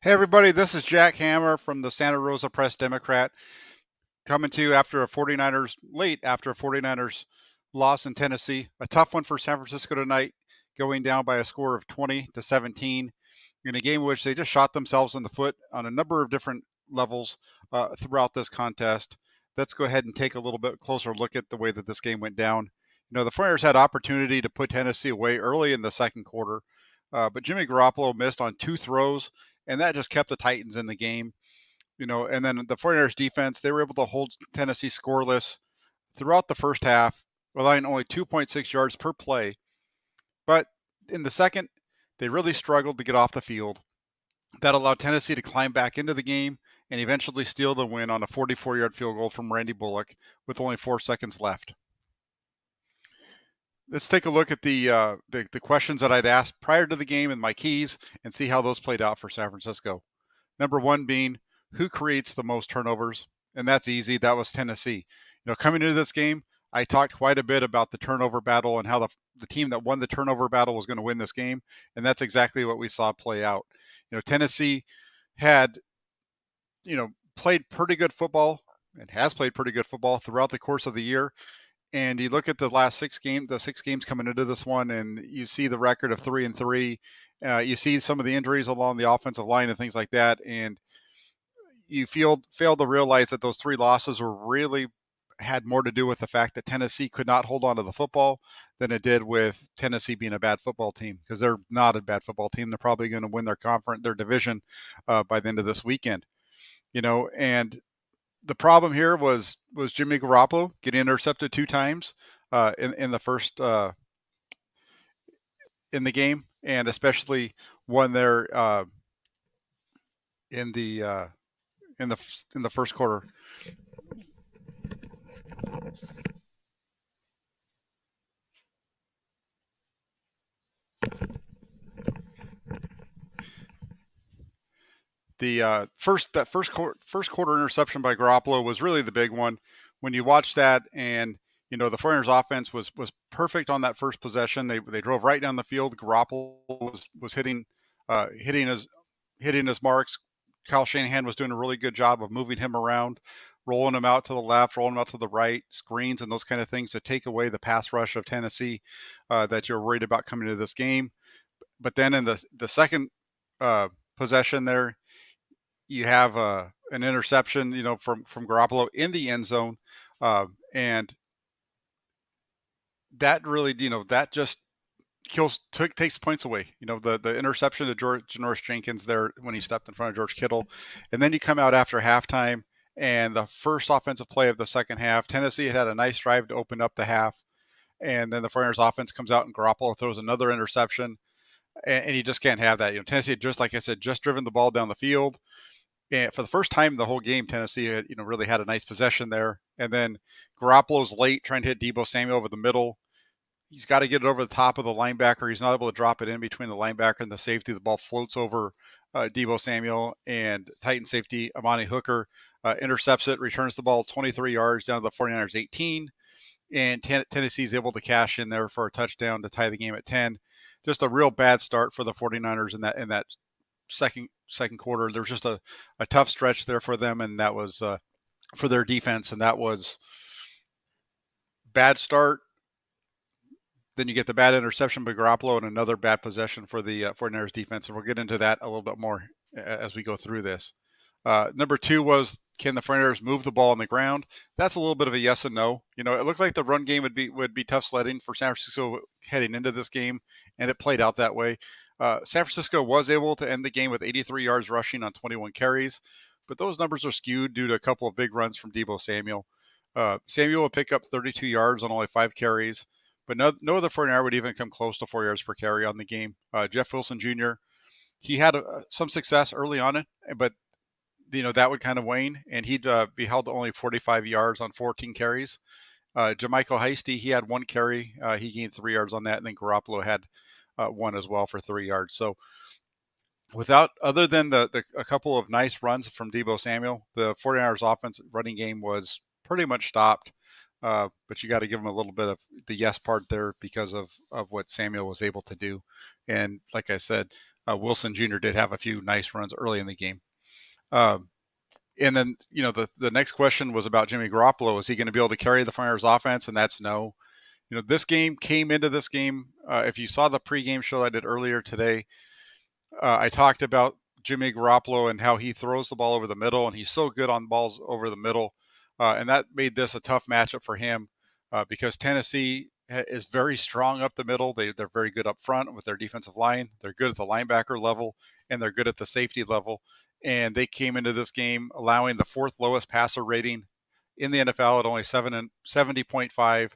Hey everybody, this is Jack Hammer from the Santa Rosa Press Democrat coming to you after a 49ers loss in Tennessee. A tough one for San Francisco tonight, going down by a score of 20-17 in a game in which they just shot themselves in the foot on a number of different levels throughout this contest. Let's go ahead and take a little bit closer look at the way that this game went down. The 49ers had opportunity to put Tennessee away early in the second quarter, but Jimmy Garoppolo missed on two throws, and that just kept the Titans in the game. And then the 49ers defense, they were able to hold Tennessee scoreless throughout the first half, allowing only 2.6 yards per play. But in the second, they really struggled to get off the field. That allowed Tennessee to climb back into the game and eventually steal the win on a 44-yard field goal from Randy Bullock with only 4 seconds left. Let's take a look at the questions that I'd asked prior to the game and my keys and see how those played out for San Francisco. Number one being, who creates the most turnovers? And that's easy. That was Tennessee. Coming into this game, I talked quite a bit about the turnover battle and how the team that won the turnover battle was going to win this game. And that's exactly what we saw play out. Tennessee had, played pretty good football and has played pretty good football throughout the course of the year. And you look at the last the 6 games coming into this one, and you see the record of 3-3. You see some of the injuries along the offensive line and things like that, and you fail to realize that those 3 losses were really had more to do with the fact that Tennessee could not hold on to the football than it did with Tennessee being a bad football team, because they're not a bad football team. They're probably going to win their division by the end of this weekend. And the problem here was Jimmy Garoppolo getting intercepted 2 times in the first in the game, and especially one there in the first quarter. The first quarter interception by Garoppolo was really the big one. When you watch that, and the 49ers offense was perfect on that first possession. They drove right down the field. Garoppolo was hitting his marks. Kyle Shanahan was doing a really good job of moving him around, rolling him out to the left, rolling him out to the right, screens and those kind of things to take away the pass rush of Tennessee that you're worried about coming into this game. But then in the second possession there, you have an interception, from Garoppolo in the end zone, and that really, that just takes points away. The interception to Janoris Jenkins there when he stepped in front of George Kittle, and then you come out after halftime, and the first offensive play of the second half, Tennessee had a nice drive to open up the half, and then the 49ers offense comes out and Garoppolo throws another interception, and you just can't have that. Tennessee, just like I said, just driven the ball down the field. And for the first time in the whole game, Tennessee had, really had a nice possession there. And then Garoppolo's late trying to hit Deebo Samuel over the middle. He's got to get it over the top of the linebacker. He's not able to drop it in between the linebacker and the safety. The ball floats over Deebo Samuel, and Titan safety Amani Hooker intercepts it, returns the ball 23 yards down to the 49ers 18. And Tennessee's able to cash in there for a touchdown to tie the game at 10. Just a real bad start for the 49ers in that second quarter. There was just a tough stretch there for them, and that was for their defense, and that was bad start. Then you get the bad interception by Garoppolo and another bad possession for the 49ers defense, and we'll get into that a little bit more as we go through this. Number 2 was, can the 49ers move the ball on the ground? That's a little bit of a yes and no. It looked like the run game would be tough sledding for San Francisco heading into this game, and it played out that way. San Francisco was able to end the game with 83 yards rushing on 21 carries, but those numbers are skewed due to a couple of big runs from Deebo Samuel. Samuel would pick up 32 yards on only 5 carries, but no other 49er would even come close to 4 yards per carry on the game. Jeff Wilson Jr., he had some success early on it, but that would kind of wane, and he'd be held to only 45 yards on 14 carries. Jermichael Hasty, he had 1 carry. He gained 3 yards on that, and then Garoppolo had 1 as well for 3 yards. So other than a couple of nice runs from Deebo Samuel, the 49ers offense running game was pretty much stopped. But you got to give him a little bit of the yes part there because of what Samuel was able to do. And like I said, Wilson Jr. did have a few nice runs early in the game. And then, the next question was about Jimmy Garoppolo. Is he going to be able to carry the Flyers offense? And that's no. This game came into this game. If you saw the pregame show I did earlier today, I talked about Jimmy Garoppolo and how he throws the ball over the middle, and he's so good on balls over the middle. And that made this a tough matchup for him because Tennessee is very strong up the middle. They're very good up front with their defensive line. They're good at the linebacker level, and they're good at the safety level. And they came into this game allowing the fourth lowest passer rating in the NFL at only 70.5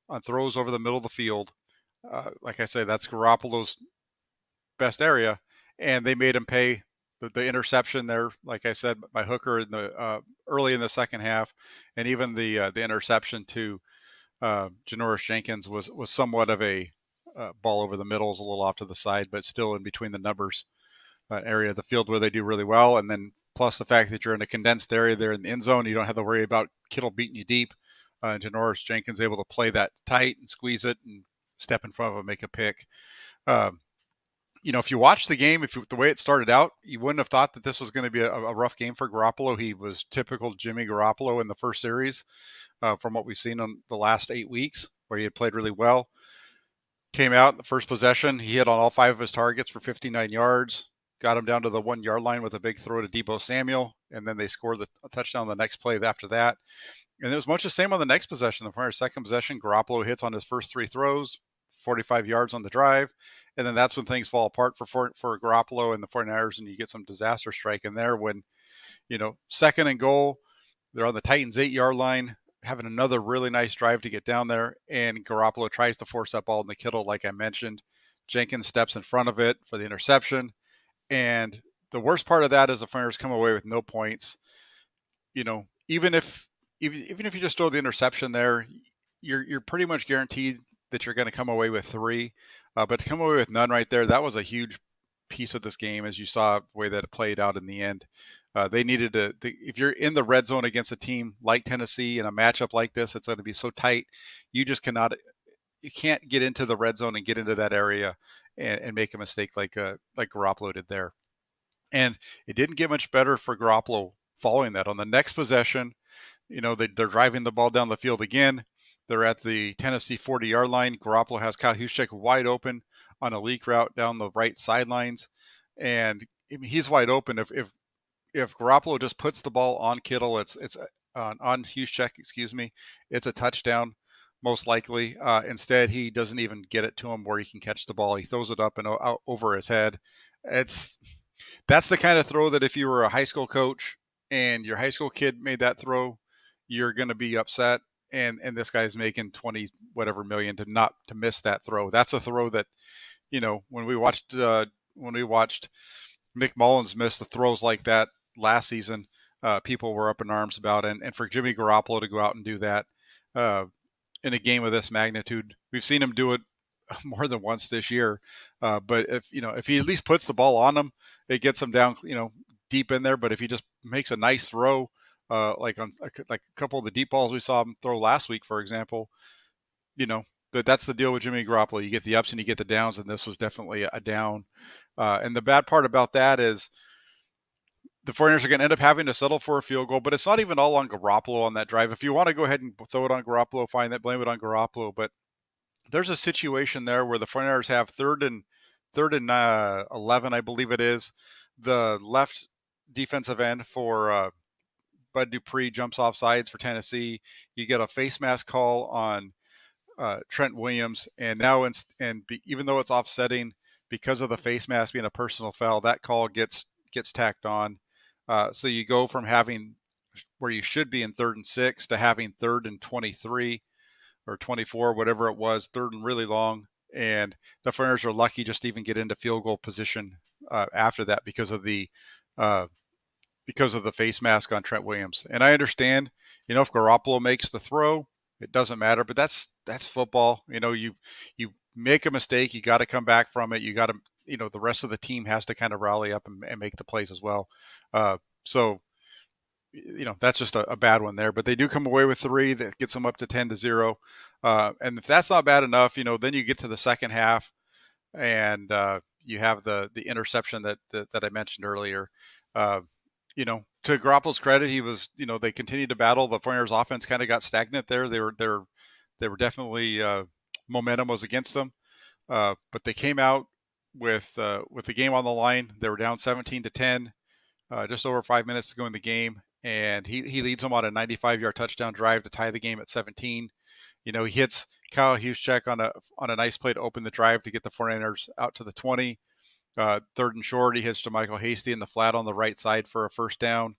on throws over the middle of the field. Like I say, that's Garoppolo's best area, and they made him pay the interception there, like I said, by Hooker in the early in the second half, and even the interception to Janoris Jenkins was somewhat of a ball over the middle, is a little off to the side, but still in between the numbers area of the field where they do really well. And then plus the fact that you're in a condensed area there in the end zone, you don't have to worry about Kittle beating you deep. Janoris Jenkins able to play that tight and squeeze it and step in front of him, make a pick. If you watch the game, the way it started out, you wouldn't have thought that this was going to be a rough game for Garoppolo. He was typical Jimmy Garoppolo in the first series from what we've seen on the last 8 weeks, where he had played really well. Came out in the first possession. He hit on all 5 of his targets for 59 yards, got him down to the 1 yard line with a big throw to Deebo Samuel, and then they scored a touchdown the next play after that. And it was much the same on the next possession. The Flyers' second possession, Garoppolo hits on his first 3 throws, 45 yards on the drive. And then that's when things fall apart for Garoppolo and the 49ers, and you get some disaster strike in there when, second and goal, they're on the Titans' 8 yard line, having another really nice drive to get down there. And Garoppolo tries to force that ball in the Kittle, like I mentioned. Jenkins steps in front of it for the interception. And the worst part of that is the Flyers come away with no points. Even if you just throw the interception there, you're pretty much guaranteed that you're going to come away with 3. But to come away with none right there, that was a huge piece of this game, as you saw the way that it played out in the end. They needed if you're in the red zone against a team like Tennessee in a matchup like this, it's going to be so tight. You just you can't get into the red zone and get into that area and make a mistake like Garoppolo did there. And it didn't get much better for Garoppolo following that. On the next possession, they're driving the ball down the field again. They're at the Tennessee 40-yard line. Garoppolo has Kyle Juszczyk wide open on a leak route down the right sidelines, and he's wide open. If Garoppolo just puts the ball on Kittle, it's on Juszczyk, it's a touchdown most likely. Instead, he doesn't even get it to him where he can catch the ball. He throws it up and out over his head. That's the kind of throw that if you were a high school coach and your high school kid made that throw, you're going to be upset. And this guy's making 20 whatever million to miss that throw. That's a throw that, when we watched Nick Mullins miss the throws like that last season, people were up in arms about it. And for Jimmy Garoppolo to go out and do that in a game of this magnitude, we've seen him do it more than once this year. But if he at least puts the ball on him, it gets him down, deep in there. But if he just makes a nice throw, like a couple of the deep balls we saw him throw last week, for example, that's the deal with Jimmy Garoppolo. You get the ups and you get the downs, and this was definitely a down. And the bad part about that is the 49ers are going to end up having to settle for a field goal, but it's not even all on Garoppolo on that drive. If you want to go ahead and throw it on Garoppolo, fine, blame it on Garoppolo. But there's a situation there where the 49ers have third and 11, I believe it is. The left defensive end for Bud Dupree jumps off sides for Tennessee. You get a face mask call on Trent Williams, and now even though it's offsetting because of the face mask being a personal foul, that call gets tacked on. So you go from having where you should be in 3rd and 6 to having 3rd and 23 or 24, whatever it was, 3rd and really long. And the 49ers are lucky just to even get into field goal position after that because of the face mask on Trent Williams. And I understand, if Garoppolo makes the throw, it doesn't matter, but that's football. You make a mistake, you got to come back from it. You got to, the rest of the team has to kind of rally up and make the plays as well. So that's just a bad one there, but they do come away with 3 that gets them up to 10-0. And if that's not bad enough, then you get to the second half and you have the interception that I mentioned earlier. To Garoppolo's credit, he was, they continued to battle. The 49ers offense kind of got stagnant there. They were definitely, momentum was against them. But they came out with the game on the line. They were down 17-10, just over 5 minutes to go in the game, and he leads them on a 95-yard touchdown drive to tie the game at 17. He hits Kyle Juszczyk on a nice play to open the drive to get the 49ers out to the 20. Third and short, he hits JaMycal Hasty in the flat on the right side for a first down.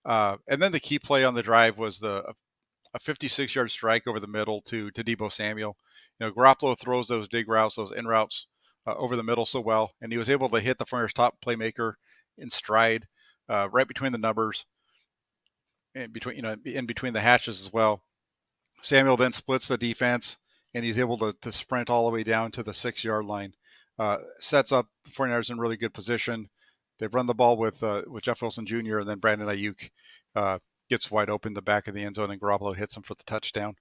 And then the key play on the drive was a 56-yard strike over the middle to Deebo Samuel. Garoppolo throws those dig routes, those in routes over the middle so well, and he was able to hit the 49ers top playmaker in stride, right between the numbers, and in between the hatches as well. Samuel then splits the defense, and he's able to sprint all the way down to the 6-yard line. Sets up the 49ers in really good position. They've run the ball with Jeff Wilson Jr., and then Brandon Ayuk gets wide open the back of the end zone, and Garoppolo hits him for the touchdown.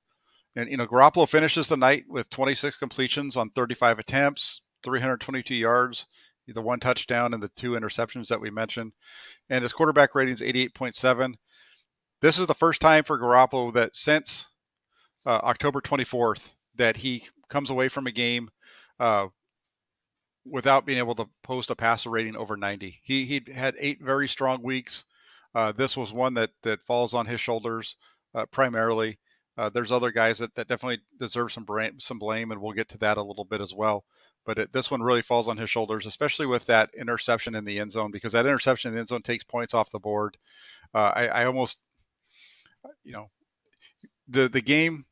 And, Garoppolo finishes the night with 26 completions on 35 attempts, 322 yards, the 1 touchdown and the 2 interceptions that we mentioned. And his quarterback rating is 88.7. This is the first time for Garoppolo that since October 24th that he comes away from a game without being able to post a passer rating over 90. He had 8 very strong weeks. This was one that falls on his shoulders primarily. There's other guys that definitely deserve some blame, and we'll get to that a little bit as well. But this one really falls on his shoulders, especially with that interception in the end zone, because that interception in the end zone takes points off the board. I almost, the game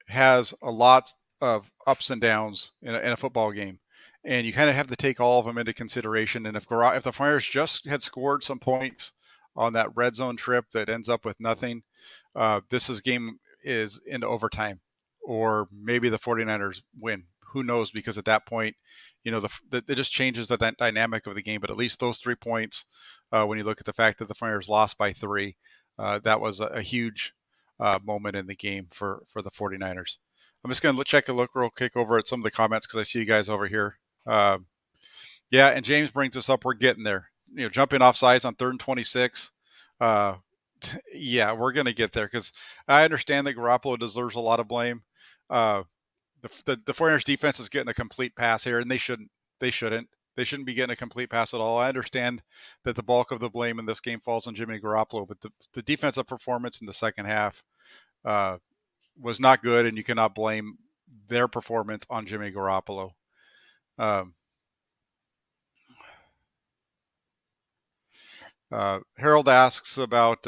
has a lot of ups and downs in a football game, and you kind of have to take all of them into consideration. And if the 49ers just had scored some points on that red zone trip that ends up with nothing, this game is into overtime, or maybe the 49ers win. Who knows? Because at that point, it just changes the dynamic of the game. But at least those 3 points, when you look at the fact that the 49ers lost by 3, that was a huge moment in the game for the 49ers. I'm just going to check a look real quick over at some of the comments because I see you guys over here. Yeah, and James brings us up. We're getting there. Jumping off sides on 3rd and 26. Yeah, we're going to get there because I understand that Garoppolo deserves a lot of blame. The 49ers defense is getting a complete pass here, and they shouldn't. They shouldn't be getting a complete pass at all. I understand that the bulk of the blame in this game falls on Jimmy Garoppolo, but the defensive performance in the second half was not good, and you cannot blame their performance on Jimmy Garoppolo. Harold asks about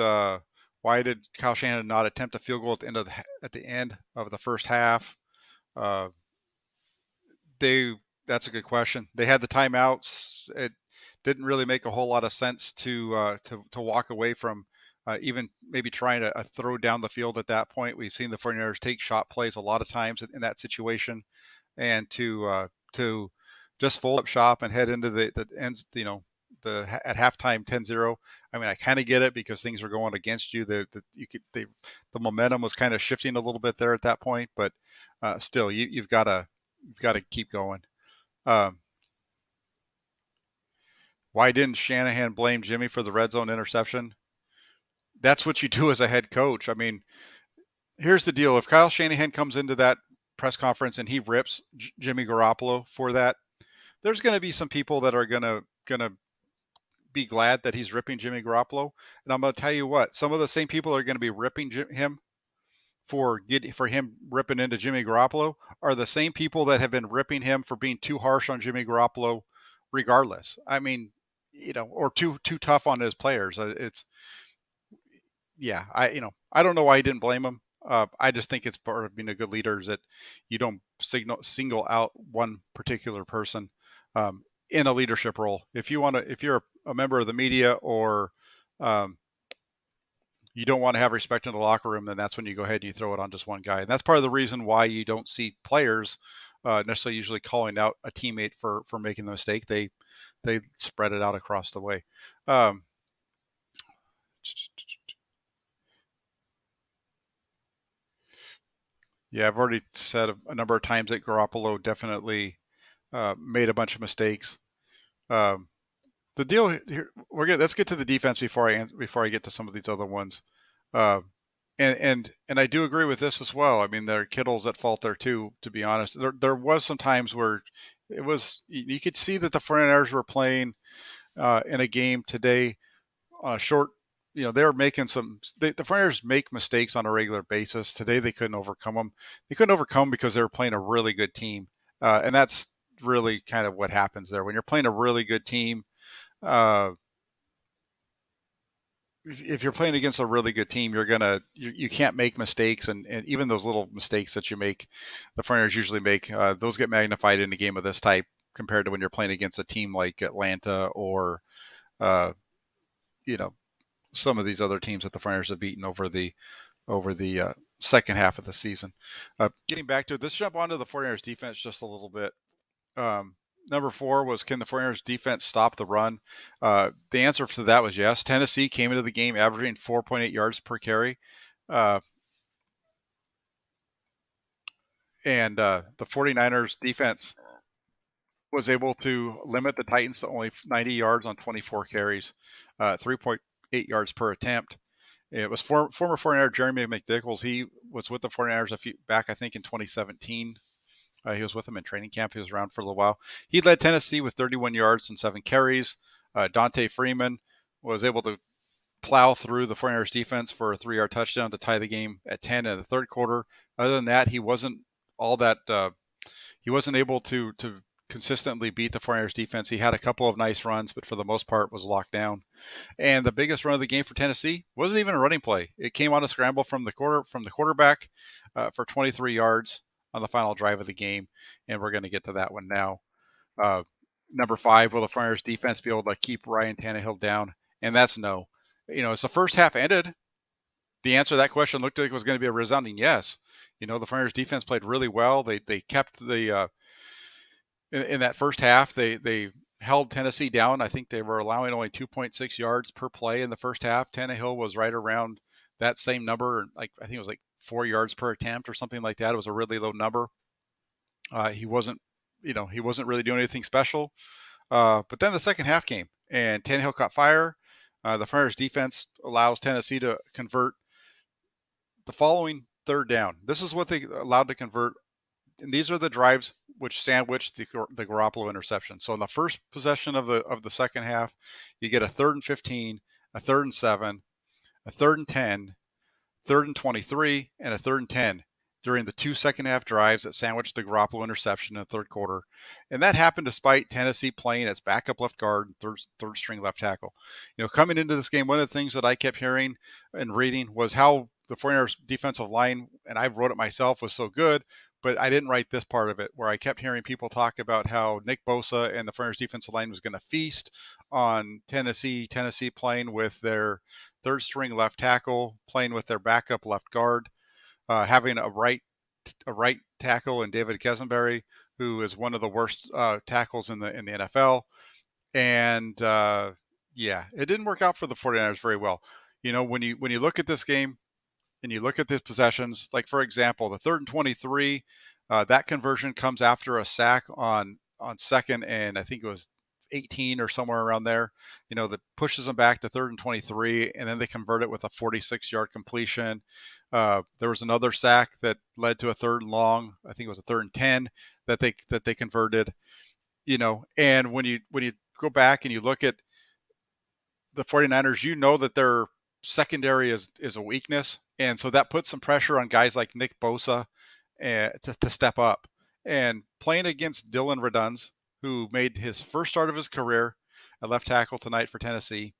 why did Kyle Shanahan not attempt a field goal at the end of the first half. That's a good question. They had the timeouts. It didn't really make a whole lot of sense to walk away from even maybe trying to throw down the field at that point. We've seen the 49ers take shot plays a lot of times in that situation, and to just fold up shop and head into the ends, at halftime 10-0. I mean, I kind of get it because things are going against you. The momentum was kind of shifting a little bit there at that point, but still, you've got to keep going. Why didn't Shanahan blame Jimmy for the red zone interception? That's what you do as a head coach. I mean, here's the deal. If Kyle Shanahan comes into that press conference and he rips Jimmy Garoppolo for that, there's going to be some people that are going to be glad that he's ripping Jimmy Garoppolo. And I'm going to tell you what, some of the same people are going to be ripping him for him ripping into Jimmy Garoppolo are the same people that have been ripping him for being too harsh on Jimmy Garoppolo regardless. I mean, or too tough on his players. I don't know why he didn't blame him. I just think it's part of being a good leader is that you don't single out one particular person in a leadership role. If you're a member of the media or you don't want to have respect in the locker room, then that's when you go ahead and you throw it on just one guy. And that's part of the reason why you don't see players necessarily usually calling out a teammate for making the mistake. They spread it out across the way. Yeah, I've already said a number of times that Garoppolo definitely made a bunch of mistakes. Um, the deal here, let's get to the defense before I get to some of these other ones. Uh, and I do agree with this as well. I mean, there are Kittle's at fault there too. To be honest, there was some times where it was you could see that the 49ers were playing in a game today on a short. They were making the 49ers make mistakes on a regular basis. Today they couldn't overcome them. They couldn't overcome because they were playing a really good team, and that's really kind of what happens there when you're playing a really good team. Uh, if you're playing against a really good team, you can't make mistakes, and even those little mistakes that you make, the 49ers usually make, those get magnified in a game of this type compared to when you're playing against a team like Atlanta or uh, you know some of these other teams that the 49ers have beaten over the second half of the season. Getting back to it, let's jump onto the 49ers defense just a little bit. Um, Number 4 was, can the 49ers defense stop the run? The answer to that was yes. Tennessee came into the game averaging 4.8 yards per carry. Uh, and the 49ers defense was able to limit the Titans to only 90 yards on 24 carries, 3.8 yards per attempt. It was former 49er Jeremy McNichols. He was with the 49ers I think, in 2017. He was with them in training camp. He was around for a little while. He led Tennessee with 31 yards and 7 carries. Dante Freeman was able to plow through the 49ers defense for a 3-yard touchdown to tie the game at 10 in the third quarter. Other than that, he wasn't all that. He wasn't able to consistently beat the 49ers defense. He had a couple of nice runs, but for the most part was locked down. And the biggest run of the game for Tennessee wasn't even a running play. It came on a scramble from the quarterback for 23 yards on the final drive of the game, and we're going to get to that one now. Uh, Number 5, will the 49ers defense be able to keep Ryan Tannehill down? And that's no. As the first half ended, the answer to that question looked like it was going to be a resounding yes. The 49ers defense played really well. They kept in that first half, they held Tennessee down. I think they were allowing only 2.6 yards per play in the first half. Tannehill was right around that same number. I think it was like 4 yards per attempt or something like that. It was a really low number. He wasn't really doing anything special. But then the second half came, and Tannehill caught fire. The 49ers defense allows Tennessee to convert the following third down. This is what they allowed to convert, and these are the drives which sandwiched the Garoppolo interception. So in the first possession of the second half, you get a 3rd and 15, a 3rd and 7, a 3rd and 10, 3rd and 23, and a 3rd and 10 during the 2 second half drives that sandwiched the Garoppolo interception in the third quarter. And that happened despite Tennessee playing its backup left guard and third string left tackle. Coming into this game, one of the things that I kept hearing and reading was how the 49ers defensive line, and I wrote it myself, was so good, but I didn't write this part of it, where I kept hearing people talk about how Nick Bosa and the 49ers defensive line was going to feast on Tennessee playing with their third string left tackle, playing with their backup left guard, having a right tackle in David Kesenberry, who is one of the worst tackles in the NFL. And yeah, it didn't work out for the 49ers very well. When you look at this game and you look at these possessions, like for example, the 3rd and 23, that conversion comes after a sack on second, and I think it was 18 or somewhere around there, that pushes them back to 3rd and 23, and then they convert it with a 46-yard completion. There was another sack that led to a 3rd and long. I think it was a 3rd and 10 that they converted. And when you go back and you look at the 49ers, that their secondary is a weakness, and so that puts some pressure on guys like Nick Bosa to step up. And playing against Dylan Reduns, who made his first start of his career at left tackle tonight for Tennessee,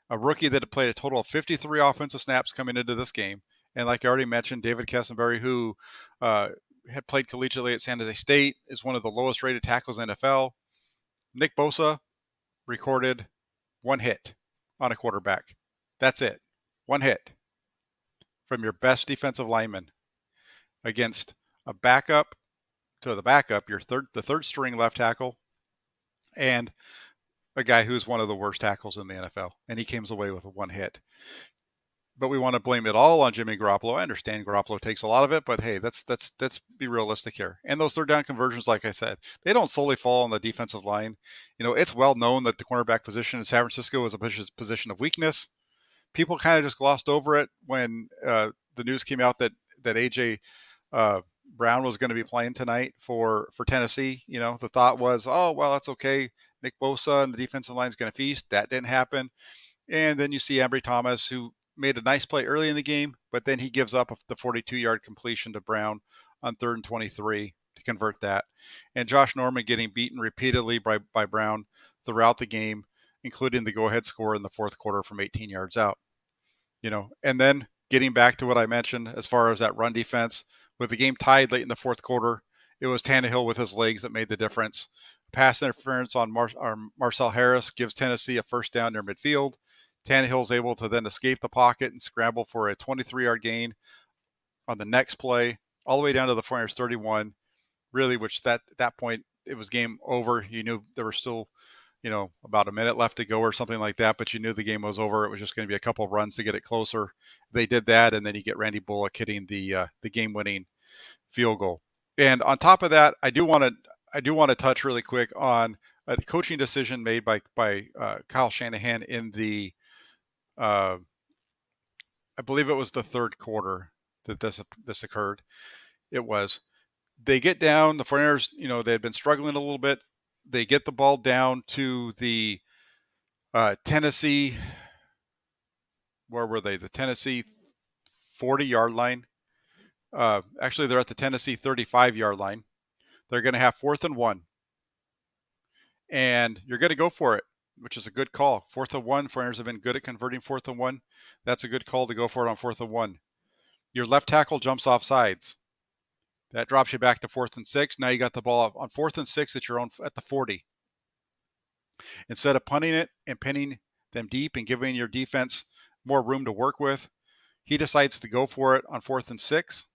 a rookie that had played a total of 53 offensive snaps coming into this game. And like I already mentioned, David Kesenberry, who had played collegiately at San Jose State, is one of the lowest rated tackles in the NFL. Nick Bosa recorded 1 hit on a quarterback. That's it. 1 hit from your best defensive lineman against a backup to the backup, the third string left tackle, and a guy who's one of the worst tackles in the NFL. And he came away with 1 hit. but we want to blame it all on Jimmy Garoppolo. I understand Garoppolo takes a lot of it, but hey, let's be realistic here. And those third down conversions, like I said, they don't solely fall on the defensive line. It's well known that the cornerback position in San Francisco is a position of weakness. People kind of just glossed over it when the news came out that AJ Brown was going to be playing tonight for Tennessee. The thought was, oh well, that's okay. Nick Bosa and the defensive line is going to feast. That didn't happen. And then you see Ambry Thomas, who made a nice play early in the game, but then he gives up the 42-yard completion to Brown on 3rd and 23 to convert that. And Josh Norman getting beaten repeatedly by Brown throughout the game, including the go-ahead score in the fourth quarter from 18 yards out. And then getting back to what I mentioned as far as that run defense, with the game tied late in the fourth quarter, it was Tannehill with his legs that made the difference. Pass interference on Marcel Harris gives Tennessee a first down near midfield. Tannehill is able to then escape the pocket and scramble for a 23-yard gain on the next play, all the way down to the 49ers 31. Really, which at that point, it was game over. You knew there were still, about a minute left to go or something like that, but you knew the game was over. It was just going to be a couple of runs to get it closer. They did that, and then you get Randy Bullock hitting the game-winning field goal. And on top of that, I do want to touch really quick on a coaching decision made by Kyle Shanahan in the I believe it was the third quarter that this occurred. It was. They get down, the 49ers, they had been struggling a little bit. They get the ball down to the Tennessee, where were they? The Tennessee 40-yard line. Actually, they're at the Tennessee 35-yard line. They're going to have 4th and 1. And you're going to go for it, which is a good call. 4th and 1, 49ers have been good at converting 4th and 1. That's a good call to go for it on 4th and 1. Your left tackle jumps off sides. That drops you back to 4th and 6. Now you got the ball on 4th and 6 at the 40. Instead of punting it and pinning them deep and giving your defense more room to work with, he decides to go for it on 4th and 6.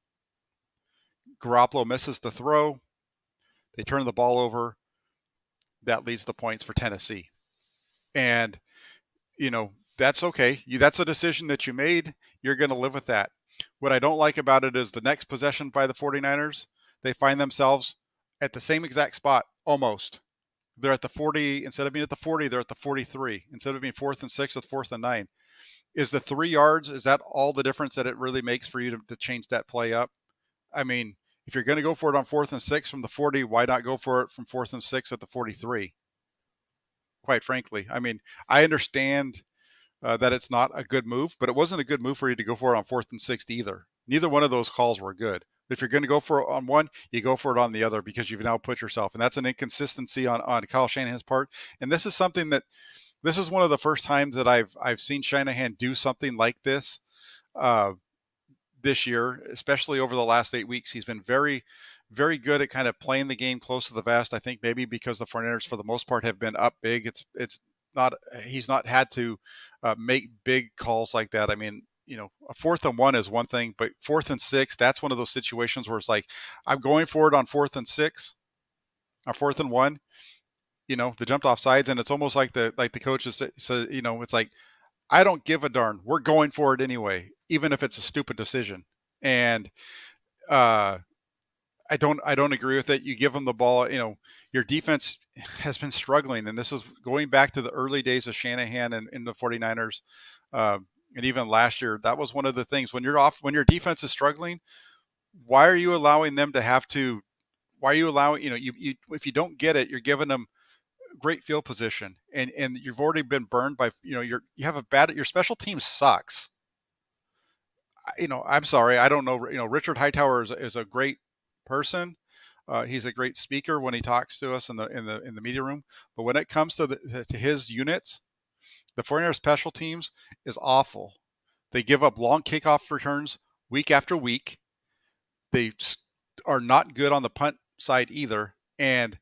Garoppolo misses the throw. They turn the ball over. That leads the points for Tennessee. And, that's okay. That's a decision that you made. You're going to live with that. What I don't like about it is the next possession by the 49ers, they find themselves at the same exact spot, almost. They're at the 40. Instead of being at the 40, they're at the 43. Instead of being 4th and 6, it's 4th and 9. Is the 3 yards, is that all the difference that it really makes for you to change that play up? I mean, if you're going to go for it on 4th and 6 from the 40, why not go for it from 4th and 6 at the 43? Quite frankly. I mean, I understand that it's not a good move, but it wasn't a good move for you to go for it on 4th and 6 either. Neither one of those calls were good. If you're going to go for it on one, you go for it on the other, because you've now put yourself, and that's an inconsistency on Kyle Shanahan's part. And this is something this is one of the first times that I've seen Shanahan do something like this this year, especially over the last 8 weeks. He's been very, very good at kind of playing the game close to the vest. I think maybe because the 49ers, for the most part, have been up big. He's not had to make big calls like that. I mean, a 4th and 1 is one thing, but 4th and 6, that's one of those situations where it's like, I'm going for it on 4th and 6, or 4th and 1, the jumped off sides. And it's almost like the coaches say, it's like, I don't give a darn. We're going for it anyway, even if it's a stupid decision. And I don't agree with it. You give them the ball, your defense has been struggling. And this is going back to the early days of Shanahan and in the 49ers. And even last year, that was one of the things when your defense is struggling, why are you allowing them to have to, why are you allowing, if you don't get it, you're giving them great field position, and you've already been burned by, you have a bad, your special team sucks. I'm sorry. I don't know. Richard Hightower is a great person. He's a great speaker when he talks to us in the media room. But when it comes to to his units, the 49ers special teams is awful. They give up long kickoff returns week after week. They are not good on the punt side either. And,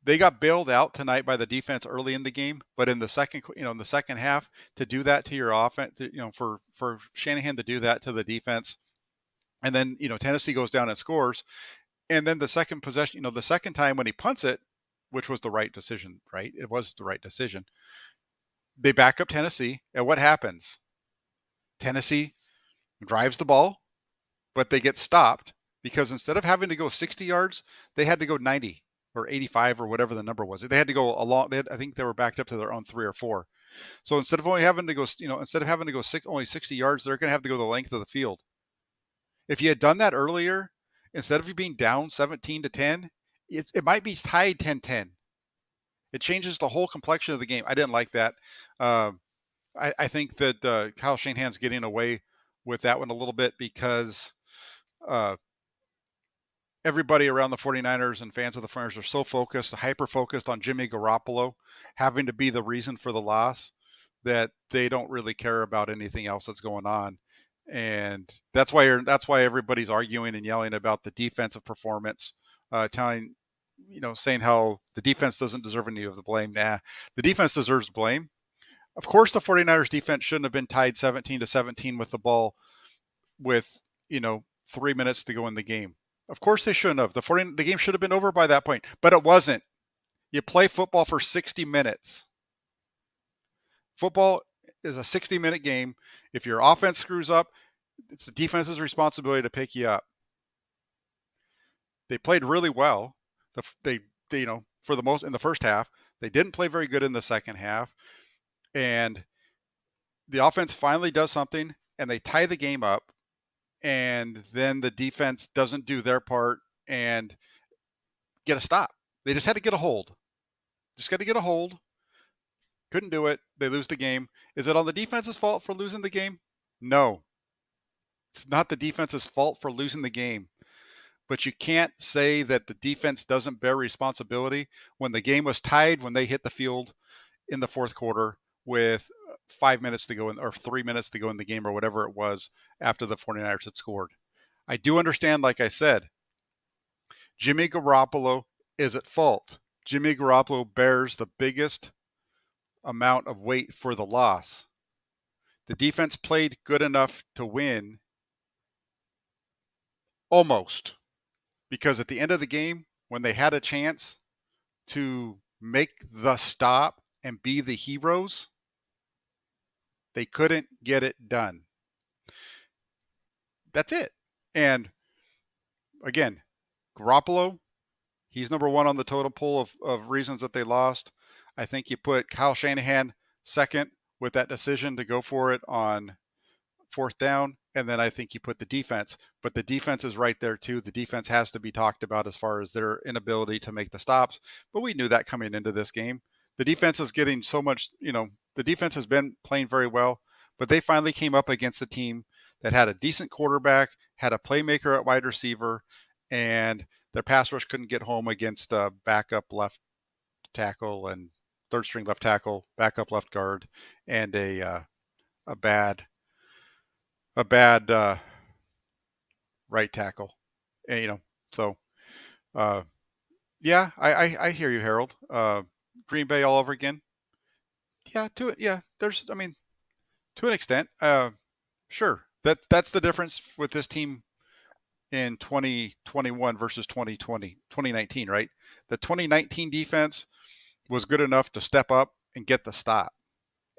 they got bailed out tonight by the defense early in the game, but in the second half, to do that to your offense, for Shanahan to do that to the defense, and then, Tennessee goes down and scores. And then the second possession, the second time when he punts it, which was the right decision, right? It was the right decision. They back up Tennessee. And what happens? Tennessee drives the ball, but they get stopped because instead of having to go 60 yards, they had to go 90 or 85 or whatever the number was. They had to go along. I think they were backed up to their own 3 or 4. So instead of only having to go, instead of having to go only 60 yards, they're going to have to go the length of the field. If you had done that earlier, instead of you being down 17-10, it might be tied 10-10. It changes the whole complexion of the game. I didn't like that. I think that Kyle Shanahan's getting away with that one a little bit because everybody around the 49ers and fans of the 49ers are so focused, hyper-focused on Jimmy Garoppolo having to be the reason for the loss that they don't really care about anything else that's going on. And that's why everybody's arguing and yelling about the defensive performance, saying how the defense doesn't deserve any of the blame. Nah, the defense deserves blame. Of course, the 49ers defense shouldn't have been tied 17-17 with the ball with, 3 minutes to go in the game. Of course they shouldn't have. The game should have been over by that point, but it wasn't. You play football for 60 minutes. Football is a 60-minute game. If your offense screws up, it's the defense's responsibility to pick you up. They played really well. They for the most in the first half. They didn't play very good in the second half. And the offense finally does something, and they tie the game up, and then the defense doesn't do their part and get a stop. They just had to get a hold. Just got to get a hold. Couldn't do it. They lose the game. Is it on the defense's fault for losing the game? No. It's not the defense's fault for losing the game. But you can't say that the defense doesn't bear responsibility when the game was tied when they hit the field in the fourth quarter with 5 minutes to go or 3 minutes to go in the game or whatever it was after the 49ers had scored. I do understand, like I said, Jimmy Garoppolo is at fault. Jimmy Garoppolo bears the biggest amount of weight for the loss. The defense played good enough to win almost, because at the end of the game, when they had a chance to make the stop and be the heroes, they couldn't get it done. That's it. And again, Garoppolo, he's number one on the totem pole of reasons that they lost. I think you put Kyle Shanahan second with that decision to go for it on fourth down. And then I think you put the defense. But the defense is right there too. The defense has to be talked about as far as their inability to make the stops. But we knew that coming into this game. The defense is getting so much, the defense has been playing very well. But they finally came up against a team that had a decent quarterback, had a playmaker at wide receiver, and their pass rush couldn't get home against a backup left tackle and third string left tackle, backup left guard, and a bad right tackle. And, yeah, I hear you, Harold. Green Bay all over again. Yeah, to an extent, sure. That's the difference with this team in 2021 versus 2019, right? The 2019 defense was good enough to step up and get the stop.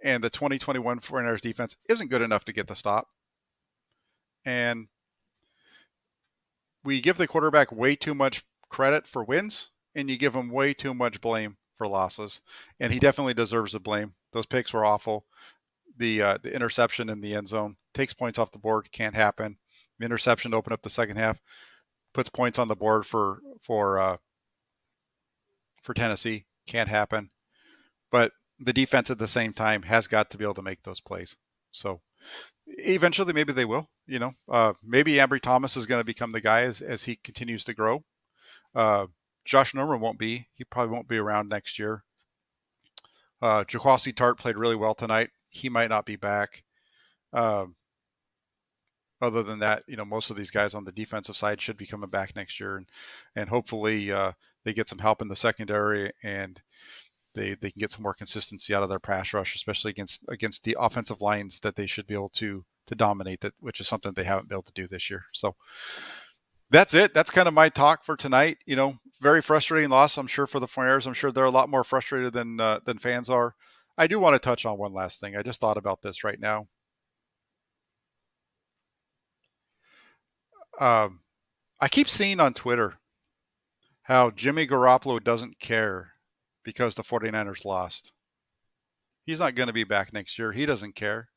And the 2021 49ers defense isn't good enough to get the stop. And we give the quarterback way too much credit for wins, and you give him way too much blame for losses. And he definitely deserves the blame. Those picks were awful. The interception in the end zone takes points off the board. Can't happen. The interception to open up the second half puts points on the board for Tennessee. Can't happen. But the defense at the same time has got to be able to make those plays. So eventually, maybe they will. Maybe Ambry Thomas is going to become the guy as he continues to grow. Josh Norman won't be. He probably won't be around next year. Jaquasi Tart played really well tonight. He might not be back. Other than that, most of these guys on the defensive side should be coming back next year, and hopefully they get some help in the secondary and they can get some more consistency out of their pass rush, especially against the offensive lines that they should be able to dominate, that, which is something they haven't been able to do this year. So that's it. That's kind of my talk for tonight. Very frustrating loss, I'm sure, for the 49ers. I'm sure they're a lot more frustrated than fans are. I do want to touch on one last thing. I just thought about this right now. I keep seeing on Twitter how Jimmy Garoppolo doesn't care because the 49ers lost. He's not going to be back next year. He doesn't care.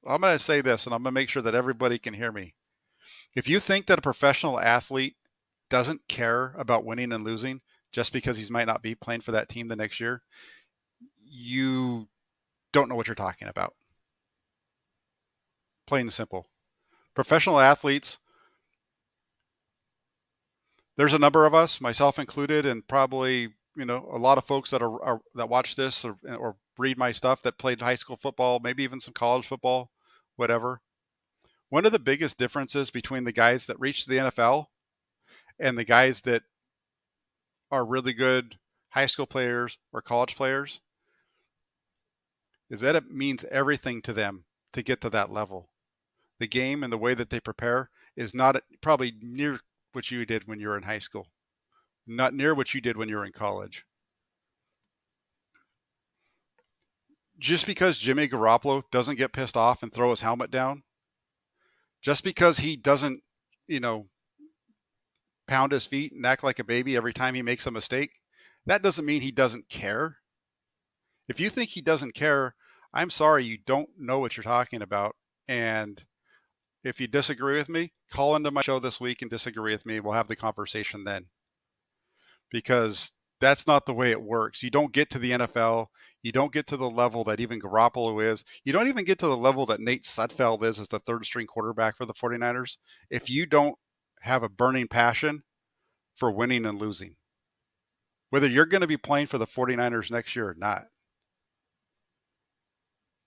I'm going to say this, and I'm going to make sure that everybody can hear me. If you think that a professional athlete doesn't care about winning and losing just because he might not be playing for that team the next year, you don't know what you're talking about. Plain and simple. Professional athletes, there's a number of us, myself included, and probably a lot of folks that are that watch this or read my stuff that played high school football, maybe even some college football, whatever. One of the biggest differences between the guys that reach the NFL and the guys that are really good high school players or college players is that it means everything to them to get to that level. The game and the way that they prepare is not probably near what you did when you were in high school, not near what you did when you were in college. Just because Jimmy Garoppolo doesn't get pissed off and throw his helmet down, just because he doesn't, pound his feet and act like a baby every time he makes a mistake, that doesn't mean he doesn't care. If you think he doesn't care, I'm sorry, you don't know what you're talking about. And if you disagree with me, call into my show this week and disagree with me. We'll have the conversation then. Because that's not the way it works. You don't get to the NFL. You don't get to the level that even Garoppolo is. You don't even get to the level that Nate Sudfeld is as the third string quarterback for the 49ers if you don't have a burning passion for winning and losing. Whether you're going to be playing for the 49ers next year or not.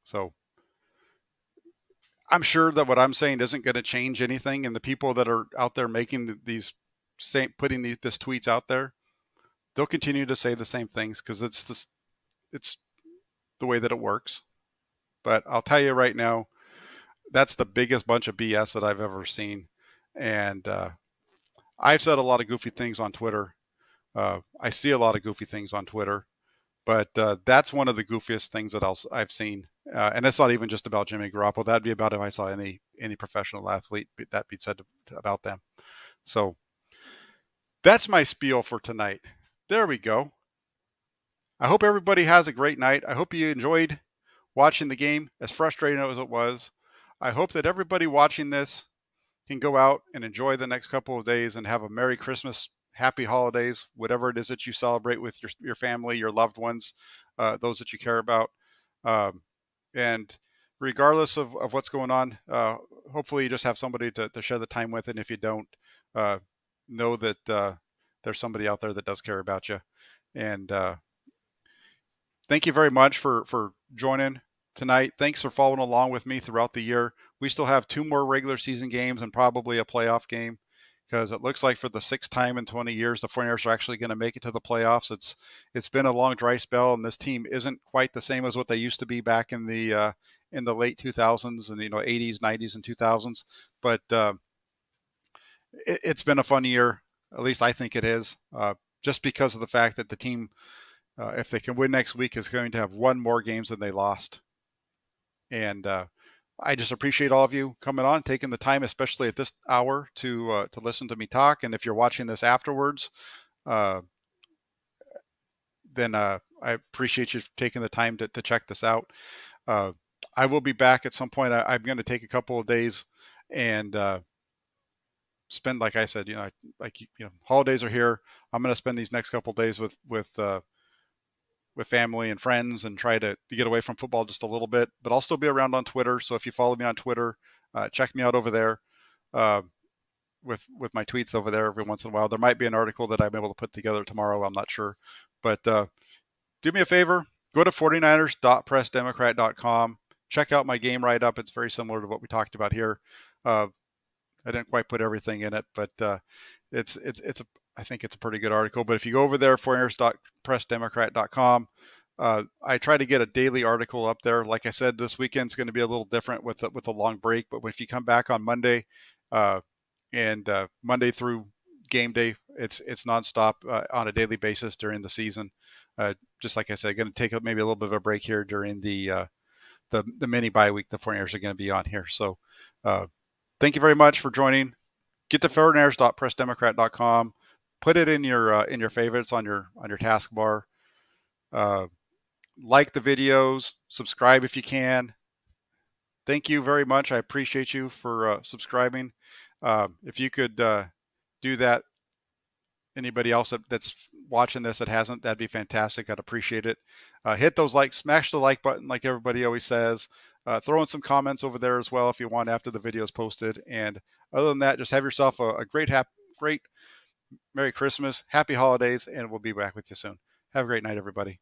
So I'm sure that what I'm saying isn't going to change anything. And the people that are out there making putting this tweets out there, they'll continue to say the same things because it's the way that it works. But I'll tell you right now, that's the biggest bunch of BS that I've ever seen. And I've said a lot of goofy things on Twitter. I see a lot of goofy things on Twitter, but that's one of the goofiest things that I've seen. And it's not even just about Jimmy Garoppolo. That'd be about if I saw any professional athlete that be said about them. So that's my spiel for tonight. There we go. I hope everybody has a great night. I hope you enjoyed watching the game, as frustrating as it was. I hope that everybody watching this can go out and enjoy the next couple of days and have a Merry Christmas, Happy Holidays, whatever it is that you celebrate with your family, your loved ones, those that you care about. And regardless of what's going on, hopefully you just have somebody to share the time with. And if you don't, know that there's somebody out there that does care about you. And thank you very much for joining tonight. Thanks for following along with me throughout the year. We still have 2 more regular season games and probably a playoff game because it looks like for the 6th time in 20 years, the 49ers are actually going to make it to the playoffs. It's been a long dry spell, and this team isn't quite the same as what they used to be back in the late 2000s and 80s, 90s, and 2000s. But it's been a fun year. At least I think it is, just because of the fact that the team, if they can win next week, is going to have 1 more games than they lost. And I just appreciate all of you coming on, taking the time, especially at this hour, to listen to me talk. And if you're watching this afterwards, then I appreciate you taking the time to check this out. I will be back at some point. I'm going to take a couple of days and spend, like I said, holidays are here. I'm going to spend these next couple of days with family and friends and try to get away from football just a little bit, but I'll still be around on Twitter. So if you follow me on Twitter, check me out over there with my tweets over there every once in a while. There might be an article that I'm able to put together tomorrow. I'm not sure, but do me a favor, go to 49ers.pressdemocrat.com. Check out my game write-up. It's very similar to what we talked about here. I didn't quite put everything in it, but I think it's a pretty good article. But if you go over there, 49ers.pressdemocrat.com, I try to get a daily article up there. Like I said, this weekend's going to be a little different with a long break. But if you come back on Monday, and Monday through game day, it's nonstop on a daily basis during the season. Just like I said, going to take maybe a little bit of a break here during the mini bye week the 49ers are going to be on here. So Thank you very much for joining. Get to fairnairs.pressdemocrat.com. Put it in your favorites on your taskbar. Like the videos, subscribe if you can. Thank you very much. I appreciate you for subscribing. If you could do that, anybody else that's watching this that hasn't, that'd be fantastic. I'd appreciate it. Hit those likes, smash the like button like everybody always says. Throw in some comments over there as well if you want after the video is posted. And other than that, just have yourself a great Merry Christmas, Happy Holidays, and we'll be back with you soon. Have a great night, everybody.